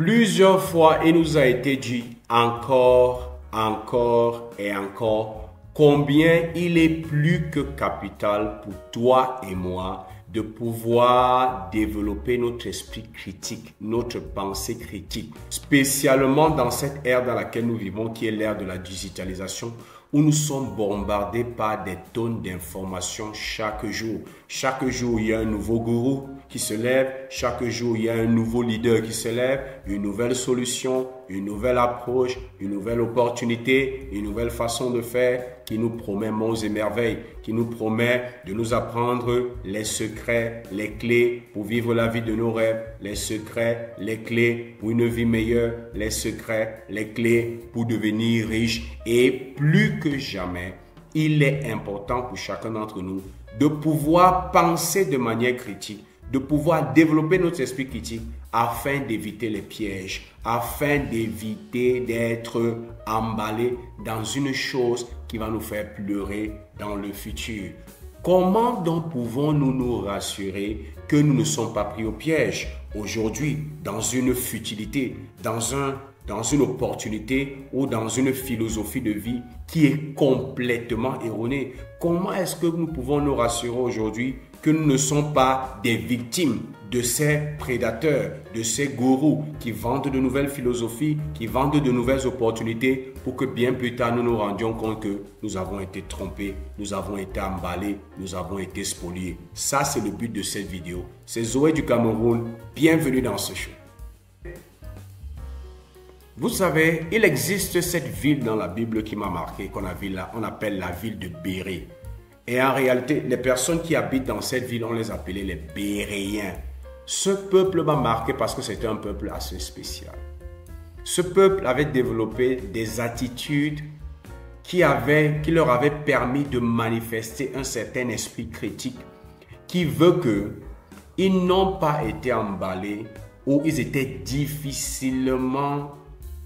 Plusieurs fois, il nous a été dit encore et encore combien il est plus que capital pour toi et moi de pouvoir développer notre esprit critique, notre pensée critique, spécialement dans cette ère dans laquelle nous vivons, qui est l'ère de la digitalisation, où nous sommes bombardés par des tonnes d'informations chaque jour. Chaque jour, il y a un nouveau gourou qui se lève. Chaque jour, il y a un nouveau leader qui se lève. Une nouvelle solution, une nouvelle approche, une nouvelle opportunité, une nouvelle façon de faire qui nous promet monts et merveilles, qui nous promet de nous apprendre les secrets, les clés pour vivre la vie de nos rêves, les secrets, les clés pour une vie meilleure, les secrets, les clés pour devenir riche. Et plus que jamais, il est important pour chacun d'entre nous de pouvoir penser de manière critique, de pouvoir développer notre esprit critique afin d'éviter les pièges, afin d'éviter d'être emballé dans une chose qui va nous faire pleurer dans le futur. Comment donc pouvons-nous nous rassurer que nous ne sommes pas pris au piège aujourd'hui, dans une futilité, dans une opportunité ou dans une philosophie de vie qui est complètement erronée? Comment est-ce que nous pouvons nous rassurer aujourd'hui que nous ne sommes pas des victimes de ces prédateurs, de ces gourous qui vendent de nouvelles philosophies, qui vendent de nouvelles opportunités pour que bien plus tard nous nous rendions compte que nous avons été trompés, nous avons été emballés, nous avons été spoliés. Ça, c'est le but de cette vidéo. C'est Zoé du Cameroun. Bienvenue dans ce show. Vous savez, il existe cette ville dans la Bible qui m'a marqué, qu'on appelle la ville de Bérée. Et en réalité, les personnes qui habitent dans cette ville, on les appelait les Béréens. Ce peuple m'a marqué parce que c'était un peuple assez spécial. Ce peuple avait développé des attitudes qui leur avaient permis de manifester un certain esprit critique qui veut qu'ils n'ont pas été emballés ou ils étaient difficilement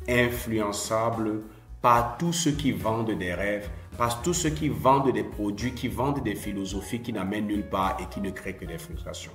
influençables par tous ceux qui vendent des rêves, par tous ceux qui vendent des produits, qui vendent des philosophies qui n'amènent nulle part et qui ne créent que des frustrations.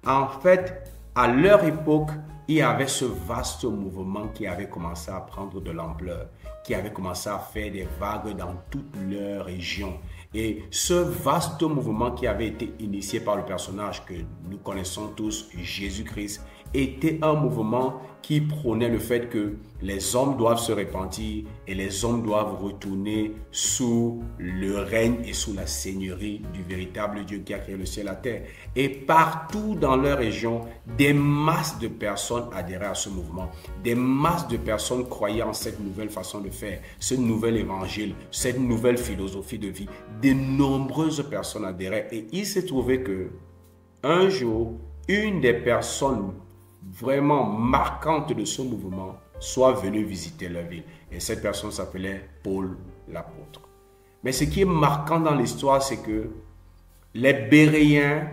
En fait, à leur époque, il y avait ce vaste mouvement qui avait commencé à prendre de l'ampleur, qui avait commencé à faire des vagues dans toute leur région. Et ce vaste mouvement qui avait été initié par le personnage que nous connaissons tous, Jésus-Christ, était un mouvement qui prônait le fait que les hommes doivent se repentir et les hommes doivent retourner sous le règne et sous la seigneurie du véritable Dieu qui a créé le ciel et la terre. Et partout dans leur région, des masses de personnes adhéraient à ce mouvement. Des masses de personnes croyaient en cette nouvelle façon de faire, ce nouvel évangile, cette nouvelle philosophie de vie. De nombreuses personnes adhéraient et il s'est trouvé que un jour, une des personnes vraiment marquante de ce mouvement soit venue visiter leur ville. Et cette personne s'appelait Paul l'apôtre. Mais ce qui est marquant dans l'histoire, c'est que les Béréens,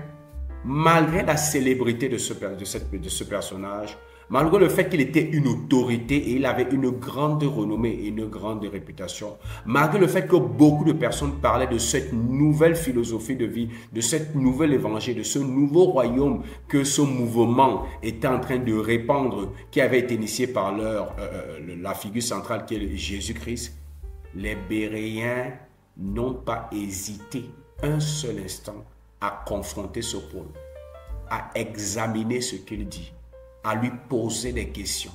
malgré la célébrité de ce personnage, malgré le fait qu'il était une autorité et il avait une grande renommée et une grande réputation, malgré le fait que beaucoup de personnes parlaient de cette nouvelle philosophie de vie, de cette nouvelle évangile, de ce nouveau royaume que ce mouvement était en train de répandre, qui avait été initié par la figure centrale qui est Jésus-Christ, les Béréens n'ont pas hésité un seul instant à confronter ce Paul, à examiner ce qu'il dit, à lui poser des questions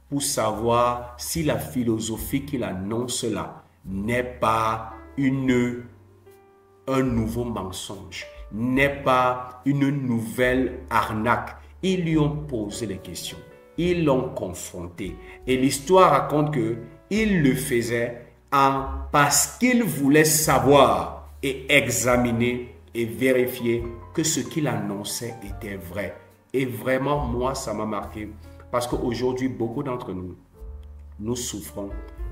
pour savoir si la philosophie qu'il annonce là n'est pas un nouveau mensonge, n'est pas une nouvelle arnaque. Ils lui ont posé des questions, ils l'ont confronté. Et l'histoire raconte qu'il le faisait parce qu'il voulait savoir et examiner et vérifier que ce qu'il annonçait était vrai. Et vraiment, moi, ça m'a marqué parce qu'aujourd'hui, beaucoup d'entre nous, nous souffrons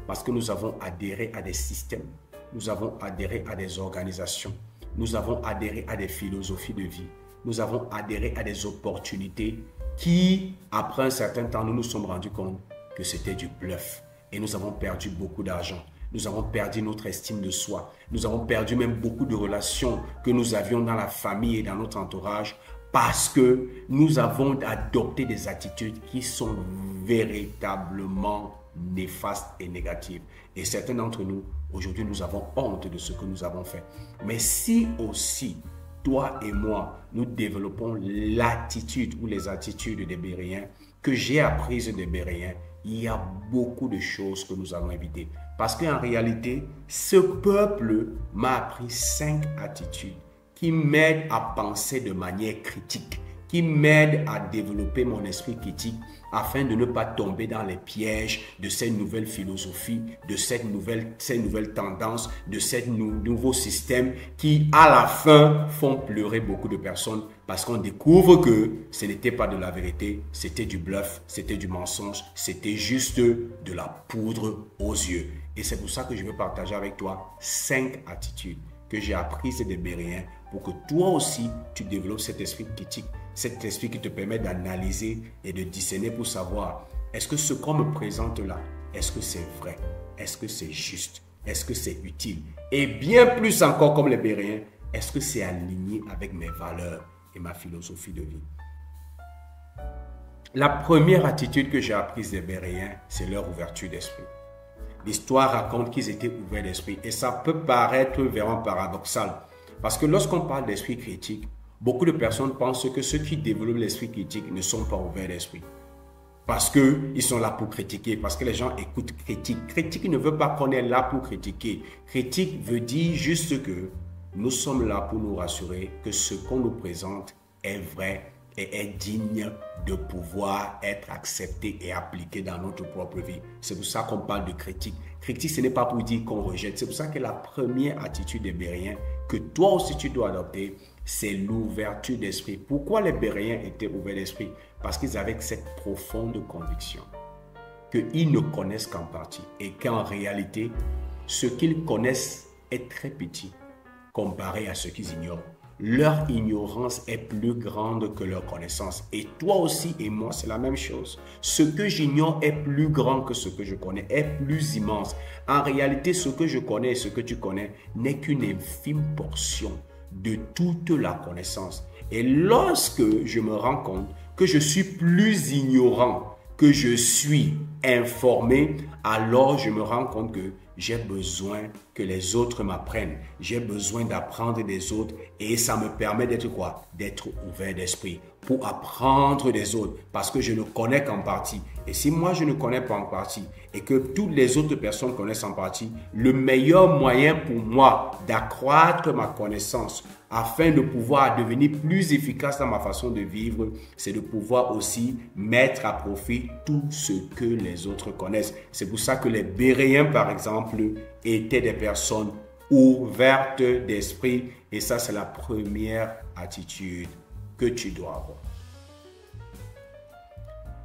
parce que nous avons adhéré à des systèmes, nous avons adhéré à des organisations, nous avons adhéré à des philosophies de vie, nous avons adhéré à des opportunités qui, après un certain temps, nous nous sommes rendus compte que c'était du bluff et nous avons perdu beaucoup d'argent. Nous avons perdu notre estime de soi. Nous avons perdu même beaucoup de relations que nous avions dans la famille et dans notre entourage parce que nous avons adopté des attitudes qui sont véritablement néfastes et négatives. Et certains d'entre nous, aujourd'hui, nous avons honte de ce que nous avons fait. Mais si aussi, toi et moi, nous développons l'attitude ou les attitudes des Béréens que j'ai apprises des Béréens, il y a beaucoup de choses que nous allons éviter. Parce qu'en réalité, ce peuple m'a appris 5 attitudes qui m'aident à penser de manière critique, qui m'aident à développer mon esprit critique afin de ne pas tomber dans les pièges de cette nouvelle philosophie, de ces nouvelles tendances, de ces nouveaux systèmes qui, à la fin, font pleurer beaucoup de personnes parce qu'on découvre que ce n'était pas de la vérité, c'était du bluff, c'était du mensonge, c'était juste de la poudre aux yeux. Et c'est pour ça que je veux partager avec toi 5 attitudes que j'ai apprises des Béréens pour que toi aussi, tu développes cet esprit critique, cet esprit qui te permet d'analyser et de discerner pour savoir, est-ce que ce qu'on me présente là, est-ce que c'est vrai? Est-ce que c'est juste? Est-ce que c'est utile? Et bien plus encore comme les Béréens, est-ce que c'est aligné avec mes valeurs et ma philosophie de vie? La première attitude que j'ai apprise des Béréens, c'est leur ouverture d'esprit. L'histoire raconte qu'ils étaient ouverts d'esprit et ça peut paraître vraiment paradoxal parce que lorsqu'on parle d'esprit critique, beaucoup de personnes pensent que ceux qui développent l'esprit critique ne sont pas ouverts d'esprit parce qu'ils sont là pour critiquer, parce que les gens écoutent critique. Critique ne veut pas qu'on est là pour critiquer. Critique veut dire juste que nous sommes là pour nous rassurer que ce qu'on nous présente est vrai et est digne de pouvoir être accepté et appliqué dans notre propre vie. C'est pour ça qu'on parle de critique. Critique, ce n'est pas pour dire qu'on rejette. C'est pour ça que la première attitude des Béréens que toi aussi tu dois adopter, c'est l'ouverture d'esprit. Pourquoi les Béréens étaient ouverts d'esprit? Parce qu'ils avaient cette profonde conviction qu'ils ne connaissent qu'en partie et qu'en réalité, ce qu'ils connaissent est très petit comparé à ce qu'ils ignorent. Leur ignorance est plus grande que leur connaissance. Et toi aussi et moi, c'est la même chose. Ce que j'ignore est plus grand que ce que je connais, est plus immense. En réalité, ce que je connais et ce que tu connais n'est qu'une infime portion de toute la connaissance. Et lorsque je me rends compte que je suis plus ignorant que je suis informé, alors je me rends compte que j'ai besoin que les autres m'apprennent. J'ai besoin d'apprendre des autres et ça me permet d'être quoi? D'être ouvert d'esprit pour apprendre des autres parce que je ne connais qu'en partie. Et si moi je ne connais pas en partie et que toutes les autres personnes connaissent en partie, le meilleur moyen pour moi d'accroître ma connaissance afin de pouvoir devenir plus efficace dans ma façon de vivre, c'est de pouvoir aussi mettre à profit tout ce que les autres connaissent. C'est pour ça que les Béréens, par exemple, étaient des personnes ouvertes d'esprit. Et ça, c'est la première attitude que tu dois avoir.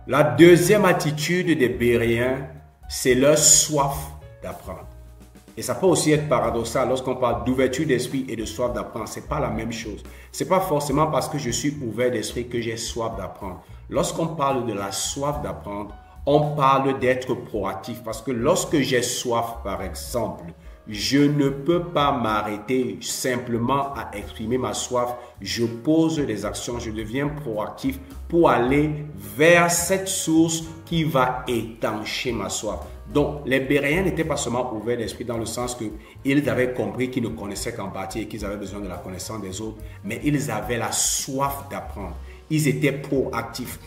La deuxième attitude des Béréens, c'est leur soif d'apprendre. Et ça peut aussi être paradoxal lorsqu'on parle d'ouverture d'esprit et de soif d'apprendre. Ce n'est pas la même chose. Ce n'est pas forcément parce que je suis ouvert d'esprit que j'ai soif d'apprendre. Lorsqu'on parle de la soif d'apprendre, on parle d'être proactif. Parce que lorsque j'ai soif, par exemple, je ne peux pas m'arrêter simplement à exprimer ma soif. Je pose des actions, je deviens proactif pour aller vers cette source qui va étancher ma soif. Donc, les Béréens n'étaient pas seulement ouverts d'esprit dans le sens qu'ils avaient compris qu'ils ne connaissaient qu'en partie et qu'ils avaient besoin de la connaissance des autres, mais ils avaient la soif d'apprendre. Ils étaient proactifs.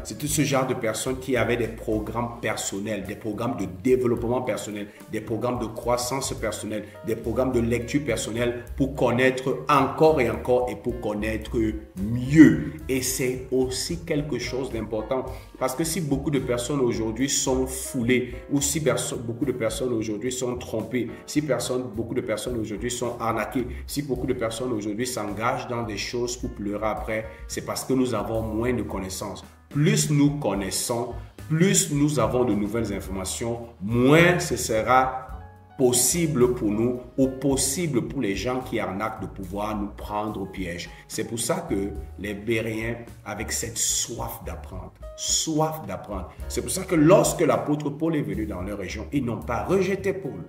C'était ce genre de personnes qui avaient des programmes personnels, des programmes de développement personnel, des programmes de croissance personnelle, des programmes de lecture personnelle pour connaître encore et encore et pour connaître mieux. Et c'est aussi quelque chose d'important parce que si beaucoup de personnes aujourd'hui sont foulées ou si beaucoup de personnes aujourd'hui sont trompées, si beaucoup de personnes aujourd'hui sont arnaquées, si beaucoup de personnes aujourd'hui s'engagent dans des choses pour pleurer après, c'est parce que nous avons moins de connaissances. Plus nous connaissons, plus nous avons de nouvelles informations, moins ce sera possible pour nous ou possible pour les gens qui arnaquent de pouvoir nous prendre au piège. C'est pour ça que les Béréens, avec cette soif d'apprendre, c'est pour ça que lorsque l'apôtre Paul est venu dans leur région, ils n'ont pas rejeté Paul.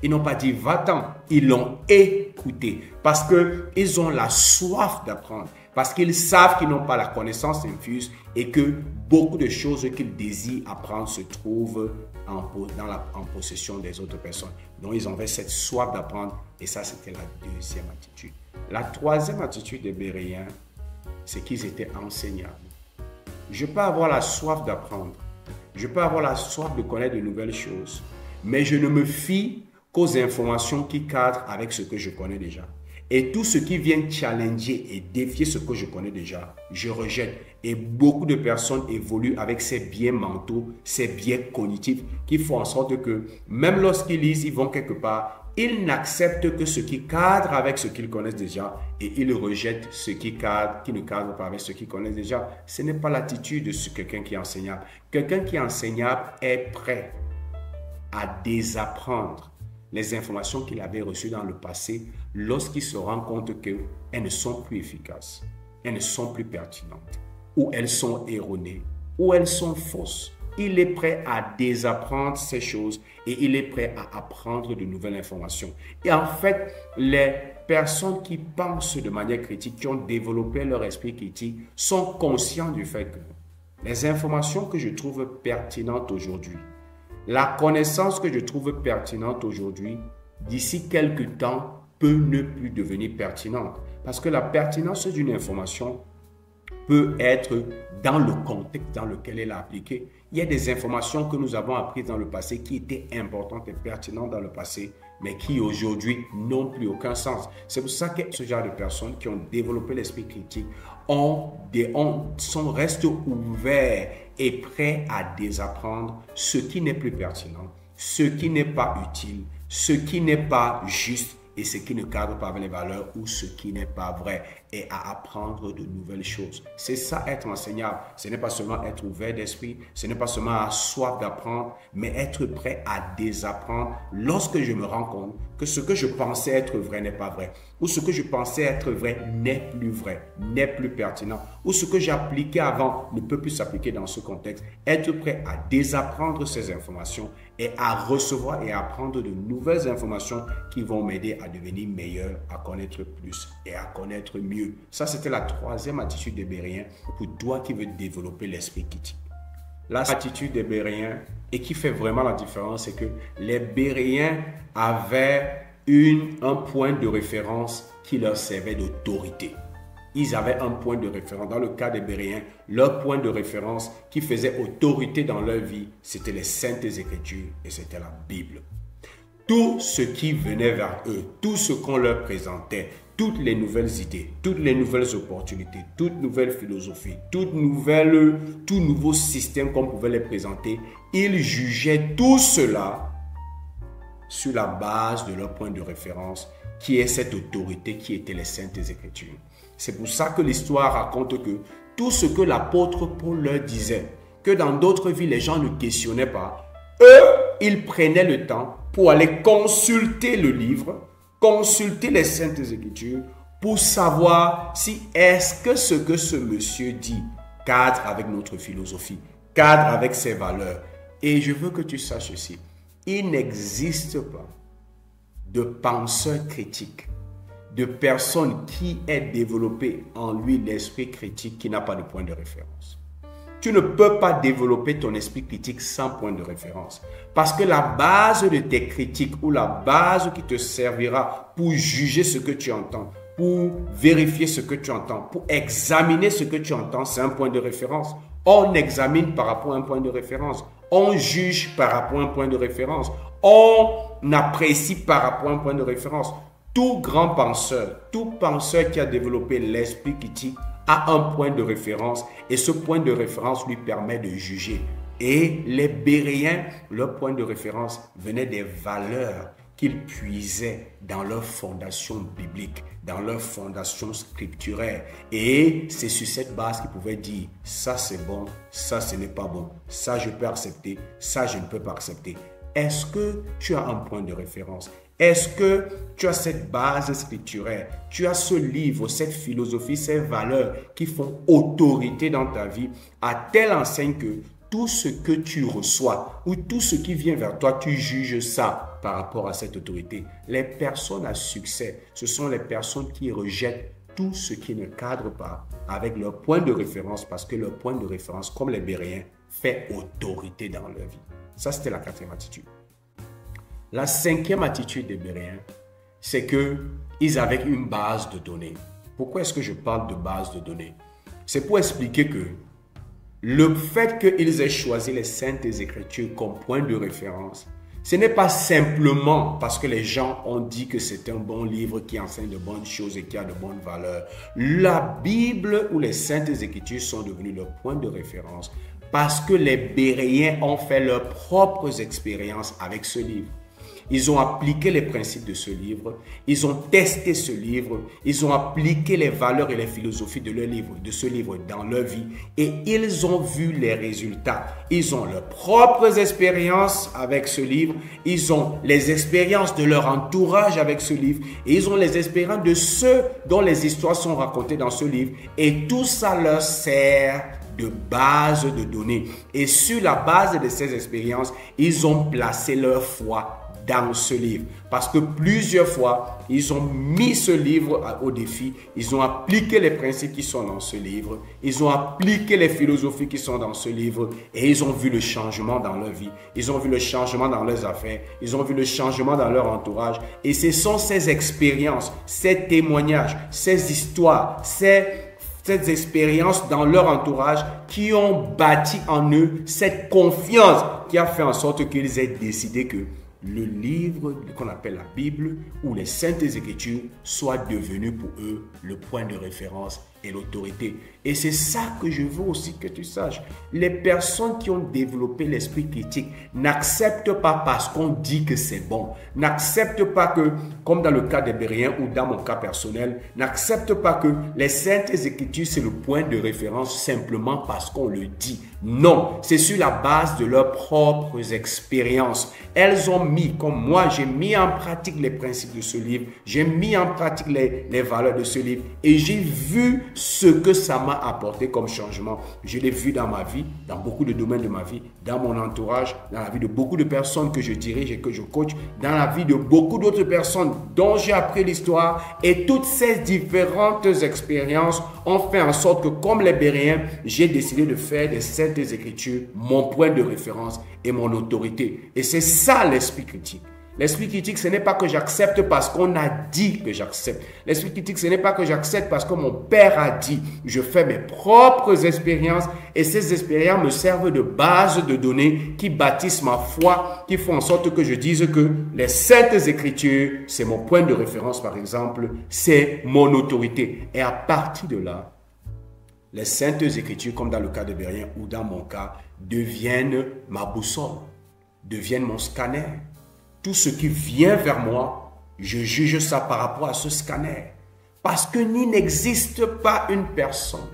Ils n'ont pas dit va-t'en, ils l'ont écouté parce qu'ils ont la soif d'apprendre. Parce qu'ils savent qu'ils n'ont pas la connaissance infuse et que beaucoup de choses qu'ils désirent apprendre se trouvent en possession des autres personnes. Donc, ils avaient cette soif d'apprendre et ça, c'était la deuxième attitude. La troisième attitude des Béréens, c'est qu'ils étaient enseignables. Je peux avoir la soif d'apprendre. Je peux avoir la soif de connaître de nouvelles choses. Mais je ne me fie qu'aux informations qui cadrent avec ce que je connais déjà. Et tout ce qui vient challenger et défier ce que je connais déjà, je rejette. Et beaucoup de personnes évoluent avec ces biais mentaux, ces biais cognitifs qui font en sorte que même lorsqu'ils lisent, ils vont quelque part, ils n'acceptent que ce qui cadre avec ce qu'ils connaissent déjà et ils rejettent ce qui ne cadre pas avec ce qu'ils connaissent déjà. Ce n'est pas l'attitude de quelqu'un qui est enseignable. Quelqu'un qui est enseignable est prêt à désapprendre les informations qu'il avait reçues dans le passé lorsqu'il se rend compte qu'elles ne sont plus efficaces, elles ne sont plus pertinentes, ou elles sont erronées, ou elles sont fausses. Il est prêt à désapprendre ces choses et il est prêt à apprendre de nouvelles informations. Et en fait, les personnes qui pensent de manière critique, qui ont développé leur esprit critique, sont conscients du fait que les informations que je trouve pertinentes aujourd'hui, la connaissance que je trouve pertinente aujourd'hui, d'ici quelques temps, peut ne plus devenir pertinente. Parce que la pertinence d'une information peut être dans le contexte dans lequel elle est appliquée. Il y a des informations que nous avons apprises dans le passé qui étaient importantes et pertinentes dans le passé, mais qui aujourd'hui n'ont plus aucun sens. C'est pour ça que ce genre de personnes qui ont développé l'esprit critique restent ouverts et prêts à désapprendre ce qui n'est plus pertinent, ce qui n'est pas utile, ce qui n'est pas juste et ce qui ne cadre pas avec les valeurs ou ce qui n'est pas vrai et à apprendre de nouvelles choses. C'est ça être enseignable. Ce n'est pas seulement être ouvert d'esprit, ce n'est pas seulement avoir soif d'apprendre, mais être prêt à désapprendre lorsque je me rends compte que ce que je pensais être vrai n'est pas vrai, ou ce que je pensais être vrai, n'est plus pertinent, ou ce que j'appliquais avant ne peut plus s'appliquer dans ce contexte. Être prêt à désapprendre ces informations et à recevoir et à apprendre de nouvelles informations qui vont m'aider à devenir meilleur, à connaître plus et à connaître mieux. Ça, c'était la troisième attitude des Béréens pour toi qui veux développer l'esprit critique. L'attitude des Béréens et qui fait vraiment la différence, c'est que les Béréens avaient un point de référence qui leur servait d'autorité. Ils avaient un point de référence. Dans le cas des Béréens, leur point de référence qui faisait autorité dans leur vie, c'était les Saintes Écritures et c'était la Bible. Tout ce qui venait vers eux, tout ce qu'on leur présentait, toutes les nouvelles idées, toutes les nouvelles opportunités, toute nouvelle philosophie, tout nouveau système qu'on pouvait les présenter, ils jugeaient tout cela sur la base de leur point de référence, qui est cette autorité qui était les Saintes Écritures. C'est pour ça que l'histoire raconte que tout ce que l'apôtre Paul leur disait, que dans d'autres vies les gens ne questionnaient pas, eux, ils prenaient le temps pour aller consulter le livre, consulter les Saintes Écritures pour savoir si est-ce que ce que ce monsieur dit cadre avec notre philosophie, cadre avec ses valeurs. Et je veux que tu saches ceci, il n'existe pas de penseur critique, de personne qui ait développé en lui l'esprit critique qui n'a pas de point de référence. Tu ne peux pas développer ton esprit critique sans point de référence. Parce que la base de tes critiques ou la base qui te servira pour juger ce que tu entends, pour vérifier ce que tu entends, pour examiner ce que tu entends, c'est un point de référence. On examine par rapport à un point de référence. On juge par rapport à un point de référence. On apprécie par rapport à un point de référence. Tout grand penseur, tout penseur qui a développé l'esprit critique a un point de référence et ce point de référence lui permet de juger. Et les Béréens, leur point de référence venait des valeurs qu'ils puisaient dans leur fondation biblique, dans leur fondation scripturaire. Et c'est sur cette base qu'ils pouvaient dire, ça c'est bon, ça ce n'est pas bon, ça je peux accepter, ça je ne peux pas accepter. Est-ce que tu as un point de référence? Est-ce que tu as cette base scripturaire, tu as ce livre, cette philosophie, ces valeurs qui font autorité dans ta vie à telle enseigne que tout ce que tu reçois ou tout ce qui vient vers toi, tu juges ça par rapport à cette autorité. Les personnes à succès, ce sont les personnes qui rejettent tout ce qui ne cadre pas avec leur point de référence, parce que leur point de référence, comme les Béréens, fait autorité dans leur vie. Ça, c'était la quatrième attitude. La cinquième attitude des Béréens, c'est qu'ils avaient une base de données. Pourquoi est-ce que je parle de base de données? C'est pour expliquer que le fait qu'ils aient choisi les Saintes Écritures comme point de référence, ce n'est pas simplement parce que les gens ont dit que c'est un bon livre qui enseigne de bonnes choses et qui a de bonnes valeurs. La Bible ou les Saintes Écritures sont devenues leur point de référence parce que les Béréens ont fait leurs propres expériences avec ce livre. Ils ont appliqué les principes de ce livre, ils ont testé ce livre, ils ont appliqué les valeurs et les philosophies de ce livre dans leur vie et ils ont vu les résultats. Ils ont leurs propres expériences avec ce livre, ils ont les expériences de leur entourage avec ce livre et ils ont les expériences de ceux dont les histoires sont racontées dans ce livre et tout ça leur sert de base de données. Et sur la base de ces expériences, ils ont placé leur foi dans ce livre. Parce que plusieurs fois, ils ont mis ce livre au défi. Ils ont appliqué les principes qui sont dans ce livre. Ils ont appliqué les philosophies qui sont dans ce livre. Et ils ont vu le changement dans leur vie. Ils ont vu le changement dans leurs affaires. Ils ont vu le changement dans leur entourage. Et ce sont ces expériences, ces témoignages, ces histoires, ces expériences dans leur entourage qui ont bâti en eux cette confiance qui a fait en sorte qu'ils aient décidé que le livre qu'on appelle la Bible ou les Saintes Écritures soit devenu pour eux le point de référence et l'autorité. Et c'est ça que je veux aussi que tu saches. Les personnes qui ont développé l'esprit critique n'acceptent pas parce qu'on dit que c'est bon. N'acceptent pas que, comme dans le cas des Béréens ou dans mon cas personnel, n'acceptent pas que les Saintes Écritures c'est le point de référence simplement parce qu'on le dit. Non, c'est sur la base de leurs propres expériences. Elles ont mis, comme moi, j'ai mis en pratique les principes de ce livre, j'ai mis en pratique les valeurs de ce livre et j'ai vu ce que ça m'a apporté comme changement. Je l'ai vu dans ma vie, dans beaucoup de domaines de ma vie, dans mon entourage, dans la vie de beaucoup de personnes que je dirige et que je coach, dans la vie de beaucoup d'autres personnes dont j'ai appris l'histoire. Et toutes ces différentes expériences ont fait en sorte que, comme les Béréens, j'ai décidé de faire des Saintes Écritures mon point de référence et mon autorité. Et c'est ça l'esprit critique. L'esprit critique, ce n'est pas que j'accepte parce qu'on a dit que j'accepte. L'esprit critique, ce n'est pas que j'accepte parce que mon père a dit. Je fais mes propres expériences et ces expériences me servent de base de données qui bâtissent ma foi, qui font en sorte que je dise que les Saintes Écritures, c'est mon point de référence par exemple, c'est mon autorité. Et à partir de là, les Saintes Écritures, comme dans le cas de Béréens ou dans mon cas, deviennent ma boussole, deviennent mon scanner. Tout ce qui vient vers moi, je juge ça par rapport à ce scanner. Parce que il n'existe pas une personne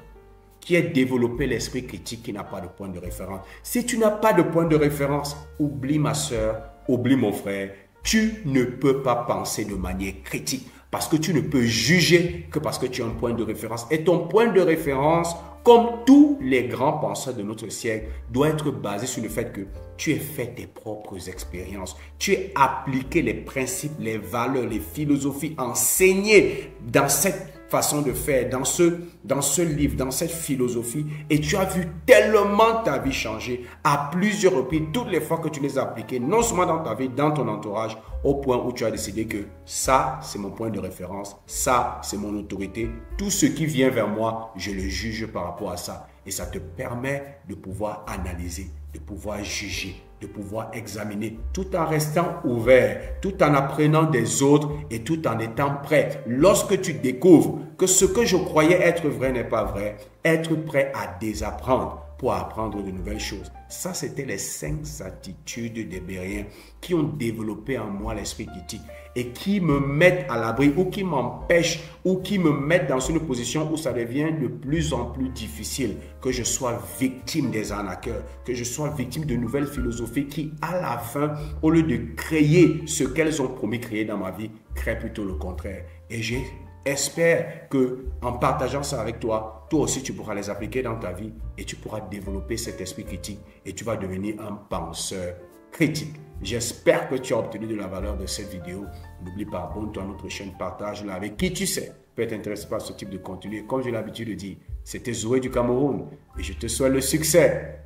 qui ait développé l'esprit critique qui n'a pas de point de référence. Si tu n'as pas de point de référence, oublie ma soeur, oublie mon frère. Tu ne peux pas penser de manière critique. Parce que tu ne peux juger que parce que tu as un point de référence. Et ton point de référence, comme tous les grands penseurs de notre siècle, doit être basé sur le fait que tu aies fait tes propres expériences. Tu aies appliqué les principes, les valeurs, les philosophies enseignées dans cette façon de faire, dans ce livre, dans cette philosophie. Et tu as vu tellement ta vie changer à plusieurs reprises, toutes les fois que tu les as appliquées, non seulement dans ta vie, dans ton entourage, au point où tu as décidé que ça, c'est mon point de référence, ça, c'est mon autorité. Tout ce qui vient vers moi, je le juge par rapport à ça. Et ça te permet de pouvoir analyser, de pouvoir juger, de pouvoir examiner, tout en restant ouvert, tout en apprenant des autres et tout en étant prêt. Lorsque tu découvres que ce que je croyais être vrai n'est pas vrai, être prêt à désapprendre pour apprendre de nouvelles choses. Ça, c'était les 5 attitudes des Béréens qui ont développé en moi l'esprit critique et qui me mettent à l'abri ou qui m'empêchent ou qui me mettent dans une position où ça devient de plus en plus difficile que je sois victime des arnaqueurs, que je sois victime de nouvelles philosophies qui, à la fin, au lieu de créer ce qu'elles ont promis créer dans ma vie, créent plutôt le contraire. Et j'espère que en partageant ça avec toi, toi aussi tu pourras les appliquer dans ta vie et tu pourras développer cet esprit critique et tu vas devenir un penseur critique. J'espère que tu as obtenu de la valeur de cette vidéo. N'oublie pas, abonne-toi à notre chaîne, partage-la avec qui tu sais peut être intéressé par ce type de contenu. Et comme j'ai l'habitude de dire, c'était Zoé du Cameroun et je te souhaite le succès.